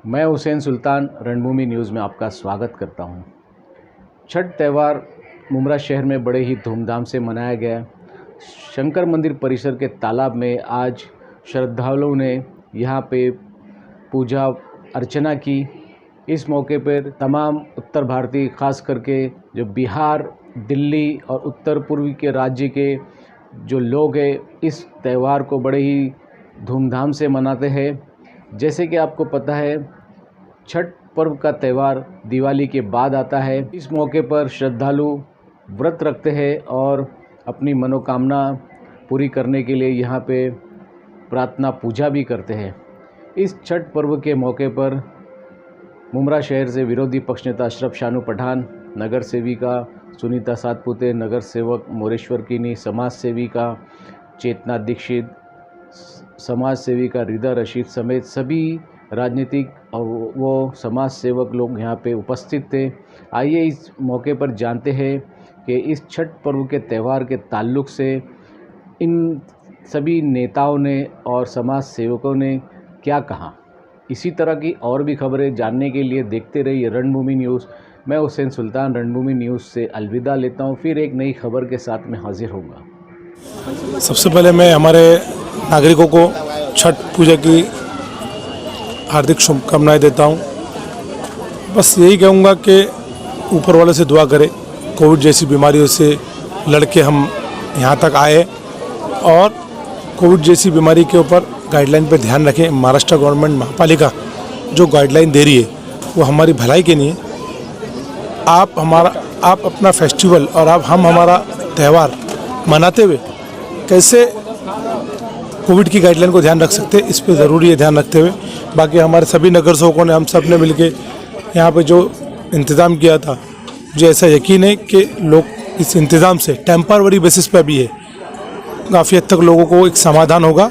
मैं हुसैन सुल्तान रणभूमि न्यूज़ में आपका स्वागत करता हूं। छठ त्यौहार मुमरा शहर में बड़े ही धूमधाम से मनाया गया। शंकर मंदिर परिसर के तालाब में आज श्रद्धालुओं ने यहां पे पूजा अर्चना की। इस मौके पर तमाम उत्तर भारतीय, खास करके जो बिहार, दिल्ली और उत्तर पूर्वी के राज्य के जो लोग हैं, इस त्यौहार को बड़े ही धूमधाम से मनाते हैं। जैसे कि आपको पता है, छठ पर्व का त्यौहार दिवाली के बाद आता है। इस मौके पर श्रद्धालु व्रत रखते हैं और अपनी मनोकामना पूरी करने के लिए यहाँ पे प्रार्थना पूजा भी करते हैं। इस छठ पर्व के मौके पर मुमरा शहर से विरोधी पक्ष नेता अशरफ शानू पठान, नगर सेविका सुनीता सातपुते, नगर सेवक मोरेश्वर कीनी, समाज सेविका चेतना दीक्षित, समाज सेविका रिदा रशीद समेत सभी राजनीतिक और वो समाज सेवक लोग यहाँ पे उपस्थित थे। आइए इस मौके पर जानते हैं कि इस छठ पर्व के त्यौहार के ताल्लुक़ से इन सभी नेताओं ने और समाज सेवकों ने क्या कहा। इसी तरह की और भी खबरें जानने के लिए देखते रहिए रणभूमि न्यूज़। मैं हुसैन सुल्तान रणभूमि न्यूज़ से अलविदा लेता हूँ। फिर एक नई खबर के साथ मैं हाजिर होऊंगा। सबसे पहले मैं हमारे नागरिकों को छठ पूजा की हार्दिक शुभकामनाएं देता हूं। बस यही कहूँगा कि ऊपर वाले से दुआ करें, कोविड जैसी बीमारियों से लड़के हम यहाँ तक आए और कोविड जैसी बीमारी के ऊपर गाइडलाइन पे ध्यान रखें। महाराष्ट्र गवर्नमेंट, महापालिका जो गाइडलाइन दे रही है वो हमारी भलाई के लिए। आप अपना फेस्टिवल और हम हमारा त्यौहार मनाते हुए कैसे कोविड की गाइडलाइन को ध्यान रख सकते हैं, इस पे ज़रूरी है ध्यान रखते हुए। बाकी हमारे सभी नगर सेवकों ने, हम सब ने मिलके यहाँ पे जो इंतज़ाम किया था, मुझे ऐसा यकीन है कि लोग इस इंतज़ाम से टेम्पररी बेसिस पे भी है, काफ़ी हद तक लोगों को एक समाधान होगा।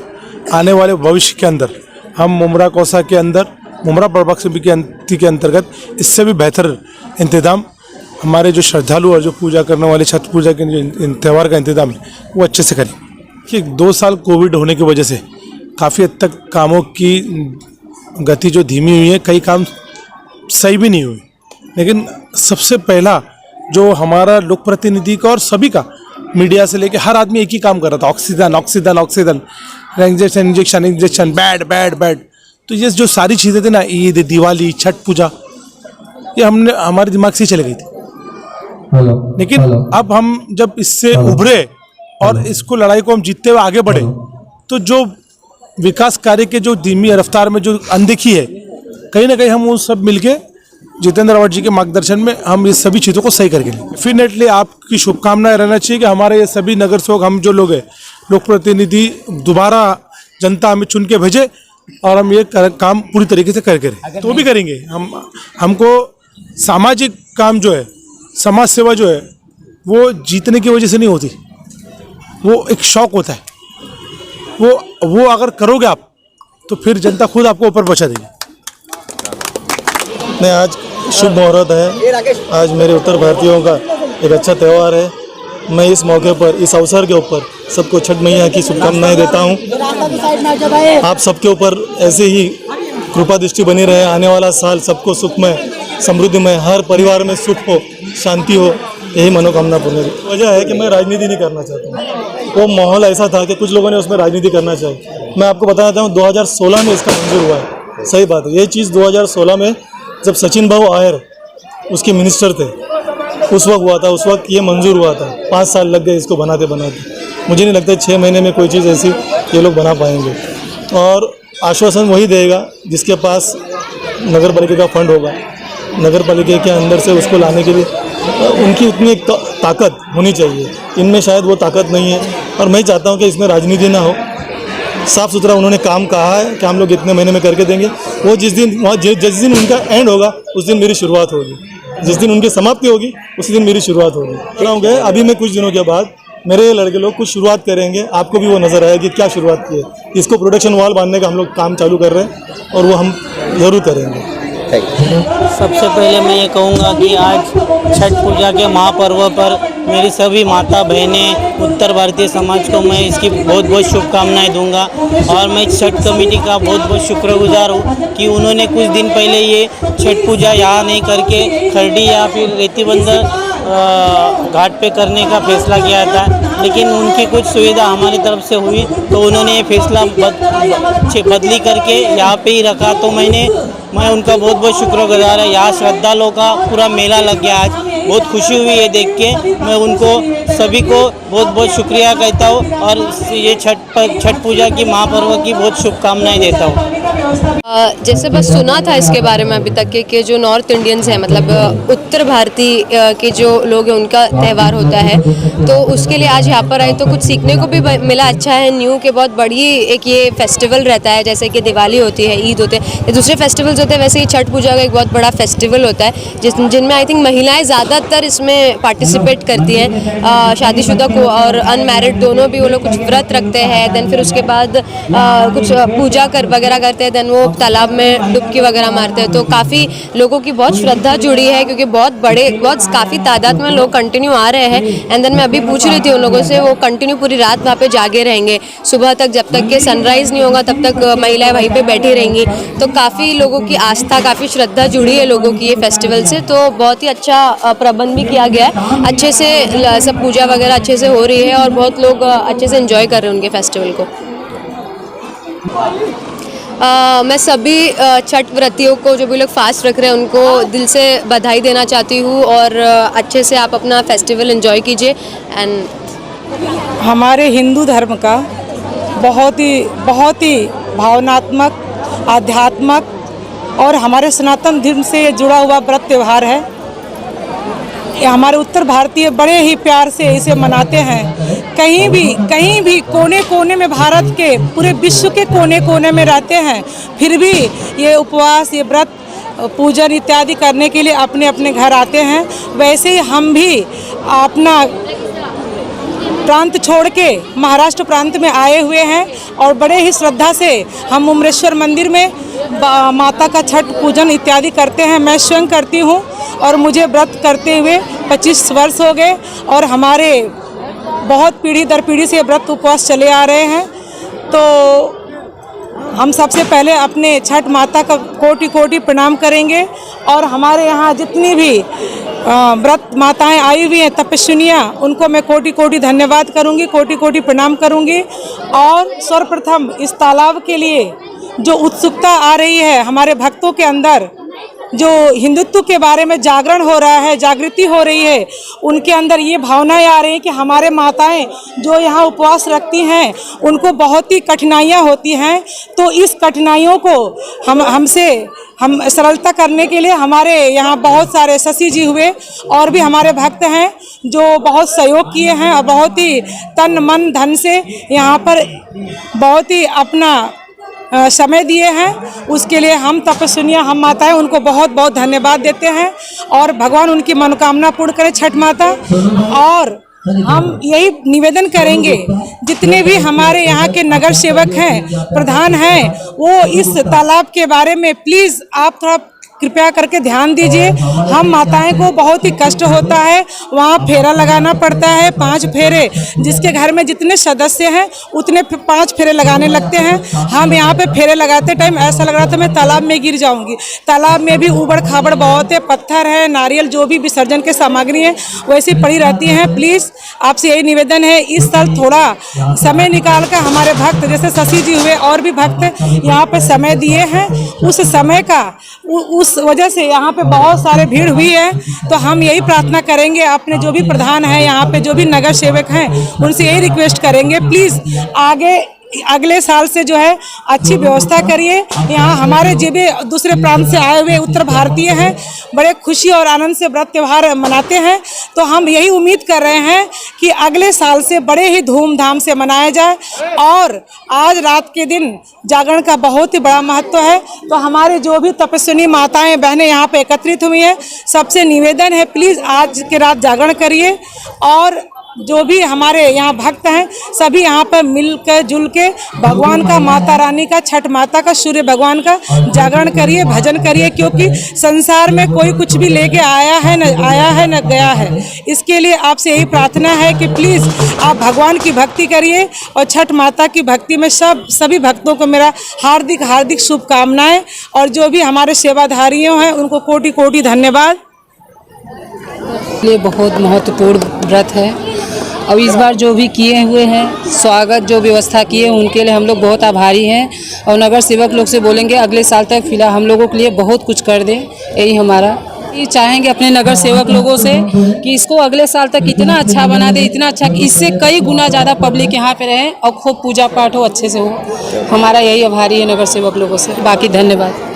आने वाले भविष्य के अंदर हम मुमरा कौसा के अंदर, मुमरा प्रभाग समिति के अंतर्गत इससे भी बेहतर इंतज़ाम हमारे जो श्रद्धालु और जो पूजा करने वाले छठ पूजा के जो त्यौहार का इंतज़ाम है वो अच्छे से करें। कि 2 साल कोविड होने की वजह से काफ़ी हद तक कामों की गति जो धीमी हुई है, कई काम सही भी नहीं हुए। लेकिन सबसे पहला जो हमारा लोक प्रतिनिधि का और सभी का, मीडिया से लेके हर आदमी एक ही काम कर रहा था, ऑक्सीजन, इंजेक्शन, बेड। तो ये जो सारी चीज़ें थी ना, ईद, दिवाली, छठ पूजा, ये हमारे दिमाग से चली गई थी। लेकिन अब हम जब इससे उभरे और इसको लड़ाई को हम जीतते हुए आगे बढ़े, तो जो विकास कार्य के जो धीमी रफ्तार में जो अनदेखी है, कहीं ना कहीं हम वो सब मिलके जितेंद्र रावत जी के मार्गदर्शन में हम ये सभी चीज़ों को सही करके लिए। डेफिनेटली आपकी शुभकामनाएं रहना चाहिए कि हमारे ये सभी नगर सेवक, हम जो लोग हैं, लोक प्रतिनिधि, दोबारा जनता हमें चुन के भेजे और हम ये काम पूरी तरीके से करके रहे तो भी करेंगे। हमको सामाजिक काम जो है, समाज सेवा जो है, वो जीतने की वजह से नहीं होती, वो एक शौक होता है। वो अगर करोगे आप तो फिर जनता खुद आपको ऊपर पहुंचा देगी। नहीं, आज शुभ मुहूर्त है, आज मेरे उत्तर भारतीयों का एक अच्छा त्यौहार है। मैं इस मौके पर, इस अवसर के ऊपर सबको छठ मैया की शुभकामनाएं देता हूं। आप सबके ऊपर ऐसे ही कृपा दृष्टि बनी रहे। आने वाला साल सबको सुखमय, समृद्धिमय, हर परिवार में सुख हो, शांति हो, यही मनोकामना पूर्ण है। वजह है कि मैं राजनीति नहीं करना चाहता हूँ। वो माहौल ऐसा था कि कुछ लोगों ने उसमें राजनीति करना चाहिए। मैं आपको बताना चाहता हूँ, 2016 में इसका मंजूर हुआ है। सही बात है, ये चीज़ 2016 में जब सचिन भाऊ आयर उसके मिनिस्टर थे, उस वक्त हुआ था। उस वक्त ये मंजूर हुआ था। 5 साल लग गए इसको बनाते। मुझे नहीं लगता 6 महीने में कोई चीज़ ऐसी ये लोग बना पाएंगे। और आश्वासन वही देगा जिसके पास नगर पालिका का फंड होगा। नगर पालिका के अंदर से उसको लाने के लिए उनकी उतनी एक ताकत होनी चाहिए। इनमें शायद वो ताकत नहीं है और मैं चाहता हूँ कि इसमें राजनीति ना हो। साफ़ सुथरा उन्होंने काम कहा है कि हम लोग इतने महीने में करके देंगे। वो जिस दिन उनका एंड होगा उस दिन मेरी शुरुआत होगी। जिस दिन उनकी समाप्ति होगी उसी दिन मेरी शुरुआत होगी। अभी मैं कुछ दिनों के बाद मेरे लड़के लोग कुछ शुरुआत करेंगे, आपको भी वो नज़र आएगी क्या शुरुआत की है। इसको प्रोडक्शन वॉल बांधने का हम लोग काम चालू कर रहे हैं और वो हम ज़रूर करेंगे। सबसे पहले मैं ये कहूँगा कि आज छठ पूजा के महापर्व पर मेरी सभी माता बहनें उत्तर भारतीय समाज को मैं इसकी बहुत बहुत शुभकामनाएं दूंगा। और मैं छठ कमेटी का बहुत बहुत शुक्रगुजार हूँ कि उन्होंने कुछ दिन पहले ये छठ पूजा यहाँ नहीं करके खरडी या फिर रेतीबंदर घाट पे करने का फैसला किया था, लेकिन उनकी कुछ सुविधा हमारी तरफ से हुई तो उन्होंने ये फैसला बदली करके यहाँ पे ही रखा। तो मैं उनका बहुत बहुत शुक्रगुजार है। यहाँ श्रद्धालुओं का पूरा मेला लग गया आज, बहुत खुशी हुई है देख के। मैं उनको सभी को बहुत बहुत शुक्रिया कहता हूँ और ये छठ पूजा की महापर्व की बहुत शुभकामनाएं देता हूँ। जैसे बस सुना था इसके बारे में अभी तक के जो नॉर्थ इंडियंस हैं, मतलब उत्तर भारतीय के जो लोग हैं उनका त्यौहार होता है, तो उसके लिए आज यहाँ पर आए तो कुछ सीखने को भी मिला। अच्छा है, न्यू के बहुत बड़ी एक ये फेस्टिवल रहता है, जैसे कि दिवाली होती है, ईद होते हैं, ये दूसरे फेस्टिवल्स होते हैं, वैसे ही छठ पूजा का एक बहुत बड़ा फेस्टिवल होता है जिनमें आई थिंक महिलाएं ज़्यादातर इसमें पार्टिसिपेट करती हैं। शादीशुदा को और अनमैरिड दोनों भी वो लोग कुछ व्रत रखते हैं, देन फिर उसके बाद कुछ पूजा वगैरह करते हैं, देन वो तालाब में डुबकी वगैरह मारते हैं। तो काफ़ी लोगों की बहुत श्रद्धा जुड़ी है क्योंकि बहुत काफ़ी तादाद में लोग कंटिन्यू आ रहे हैं। एंड देन मैं अभी पूछ रही थी उन लोगों से, वो कंटिन्यू पूरी रात वहाँ पे जागे रहेंगे, सुबह तक जब तक के सनराइज़ नहीं होगा तब तक महिलाएं वहीं पे बैठी रहेंगी। तो काफ़ी लोगों की आस्था, काफ़ी श्रद्धा जुड़ी है लोगों की ये फेस्टिवल से। तो बहुत ही अच्छा प्रबंध भी किया गया है, अच्छे से सब पूजा वगैरह अच्छे से हो रही है और बहुत लोग अच्छे से एंजॉय कर रहे हैं उनके फेस्टिवल को। मैं सभी छठ व्रतियों को जो भी लोग फास्ट रख रहे हैं उनको दिल से बधाई देना चाहती हूँ और अच्छे से आप अपना फेस्टिवल एंजॉय कीजिए। एंड हमारे हिंदू धर्म का बहुत ही भावनात्मक, आध्यात्मक और हमारे सनातन धर्म से जुड़ा हुआ व्रत त्यौहार है। हमारे उत्तर भारतीय बड़े ही प्यार से इसे मनाते हैं। कहीं भी कोने कोने में, भारत के पूरे विश्व के कोने कोने में रहते हैं, फिर भी ये उपवास, ये व्रत, पूजन इत्यादि करने के लिए अपने अपने घर आते हैं। वैसे ही हम भी अपना प्रांत छोड़ के महाराष्ट्र प्रांत में आए हुए हैं और बड़े ही श्रद्धा से हम मुमरेश्वर मंदिर में माता का छठ पूजन इत्यादि करते हैं। मैं स्वयं करती हूँ और मुझे व्रत करते हुए 25 वर्ष हो गए और हमारे बहुत पीढ़ी दर पीढ़ी से व्रत उपवास चले आ रहे हैं। तो हम सबसे पहले अपने छठ माता का कोटि कोटि प्रणाम करेंगे और हमारे यहाँ जितनी भी व्रत माताएं आई हुई हैं, तपस्विनियाँ, उनको मैं कोटि कोटि धन्यवाद करूँगी, कोटि कोटि प्रणाम करूँगी। और सर्वप्रथम इस तालाब के लिए जो उत्सुकता आ रही है हमारे भक्तों के अंदर, जो हिंदुत्व के बारे में जागरण हो रहा है, जागृति हो रही है, उनके अंदर ये भावनाएं आ रही हैं कि हमारे माताएं जो यहाँ उपवास रखती हैं उनको बहुत ही कठिनाइयाँ होती हैं। तो इस कठिनाइयों को हम सरलता करने के लिए हमारे यहाँ बहुत सारे शशि जी हुए और भी हमारे भक्त हैं जो बहुत सहयोग किए हैं और बहुत ही तन मन धन से यहाँ पर बहुत ही अपना समय दिए हैं। उसके लिए हम तपस्विनियाँ, हम माताएं, उनको बहुत बहुत धन्यवाद देते हैं और भगवान उनकी मनोकामना पूर्ण करे, छठ माता। और हम यही निवेदन करेंगे, जितने भी हमारे यहाँ के नगर सेवक हैं, प्रधान हैं, वो इस तालाब के बारे में प्लीज़ आप थोड़ा कृपया करके ध्यान दीजिए। हम माताएं को बहुत ही कष्ट होता है, वहाँ फेरा लगाना पड़ता है, 5 फेरे, जिसके घर में जितने सदस्य हैं उतने 5 फेरे लगाने लगते हैं। हम यहाँ पे फेरे लगाते टाइम ऐसा लग रहा था मैं तालाब में गिर जाऊंगी। तालाब में भी ऊबड़ खाबड़ बहुत है, पत्थर है, नारियल, जो भी विसर्जन के सामग्री है वैसी पड़ी रहती हैं। प्लीज़ आपसे यही निवेदन है, इस साल थोड़ा समय निकाल कर हमारे भक्त जैसे शशि जी हुए और भी भक्त यहाँ पे समय दिए हैं, उस समय का उस वजह से यहाँ पे बहुत सारे भीड़ हुई है। तो हम यही प्रार्थना करेंगे, अपने जो भी प्रधान हैं यहाँ पे, जो भी नगर सेवक हैं, उनसे यही रिक्वेस्ट करेंगे, प्लीज़ अगले साल से जो है अच्छी व्यवस्था करिए। यहाँ हमारे जो भी दूसरे प्रांत से आए हुए उत्तर भारतीय हैं, बड़े खुशी और आनंद से व्रत त्यौहार मनाते हैं। तो हम यही उम्मीद कर रहे हैं कि अगले साल से बड़े ही धूमधाम से मनाया जाए। और आज रात के दिन जागरण का बहुत ही बड़ा महत्व है। तो हमारे जो भी तपस्विनी माताएं बहनें यहाँ पे एकत्रित हुई हैं, सबसे निवेदन है प्लीज़ आज के रात जागरण करिए और जो भी हमारे यहाँ भक्त हैं सभी यहाँ पर मिल कर जुल के भगवान का, माता रानी का, छठ माता का, सूर्य भगवान का जागरण करिए, भजन करिए, क्योंकि संसार में कोई कुछ भी लेके आया है न गया है। इसके लिए आपसे यही प्रार्थना है कि प्लीज़ आप भगवान की भक्ति करिए और छठ माता की भक्ति में सभी भक्तों को मेरा हार्दिक हार्दिक शुभकामनाएं, और जो भी हमारे सेवाधारियों हैं उनको कोटि कोटि धन्यवाद। ये बहुत महत्वपूर्ण व्रत है और इस बार जो भी किए हुए हैं स्वागत जो व्यवस्था किए उनके लिए हम लोग बहुत आभारी हैं और नगर सेवक लोग से बोलेंगे अगले साल तक फिलहाल हम लोगों के लिए बहुत कुछ कर दें। यही हमारा ये चाहेंगे अपने नगर सेवक लोगों से कि इसको अगले साल तक इतना अच्छा बना दे, इतना अच्छा कि इससे कई गुना ज़्यादा पब्लिक यहाँ पे रहे और खूब पूजा पाठ हो, अच्छे से हो। हमारा यही आभारी है नगर सेवक लोगों से। बाकी धन्यवाद।